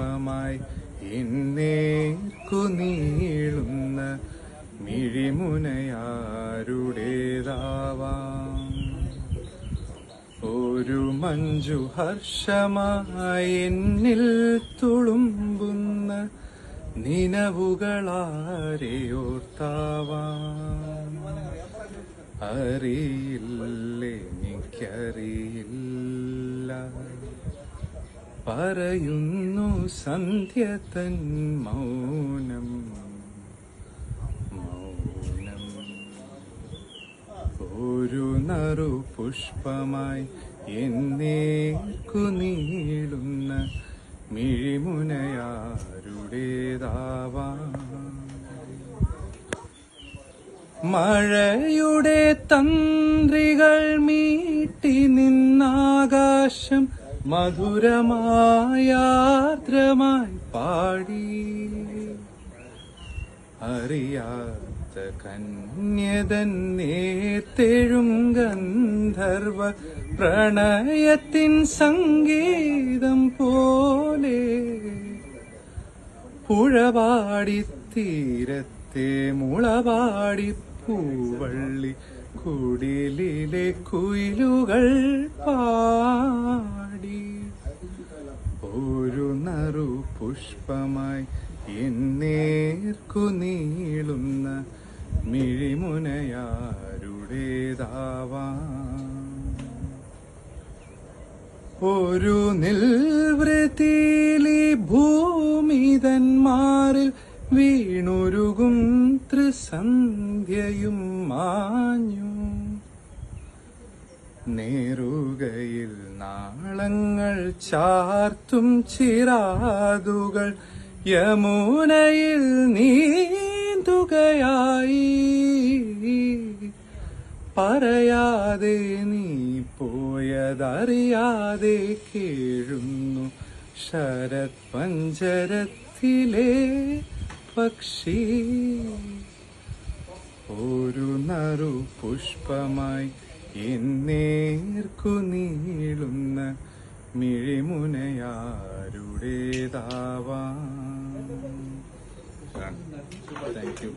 പുഷ്പമായി എന്നേർക്കു നീളുന്ന മിഴിമുനയാരുടേതാവാം. ഒരു മഞ്ജു ഹർഷമായി എന്നിൽ തുളുമ്പുന്ന നിനവുകളാരെയോർത്താവാം. അറിയില്ലെനിക്കറിയില്ല, പറയുന്നു സന്ധ്യ തൻ മൗനം. ഒരു നറു പുഷ്പമായി എന്നേർക്കു നീളുന്ന മിഴിമുനയാരുടേതാവാം. മഴയുടെ തന്ത്രികൾ മീട്ടി നിന്നാകാശം മധുരമായാർദ്രമായി പാടി. അറിയാത്ത കന്യതൻ നേർത്തെഴും ഗന്ധർവ പ്രണയത്തിൻ സംഗീതം പോലെ പുഴപാടിത്തീരത്തെ മുളപാടി പൂവള്ളി കുടിലിലെ കുയിലുകൾ പാടി. ഒരു നറു പുഷ്പമായി എന്നേർക്കു നീളുന്ന മിഴിമുനയാരുടേതാവാം. ഒരു നിൽവൃത്തിയിലെ ഭൂമിതന്മാരിൽ വീണുരുകും ത്രിസന്ധ്യയും മാഞ്ഞു. നേറുകയിൽ നാളങ്ങൾ ചാർത്തും ചിറാതുകൾ യമുനയിൽ നീന്തുകയായി. പറയാതെ നീ പോയതറിയാതെ കേഴുന്നു ശരത് പഞ്ചരത്തിലെ പക്ഷി. ഒരു നറു പുഷ്പമായി എന്നേർക്കു നീളുന്ന മിഴിമുനയാരുടേതാവാം. Thank you.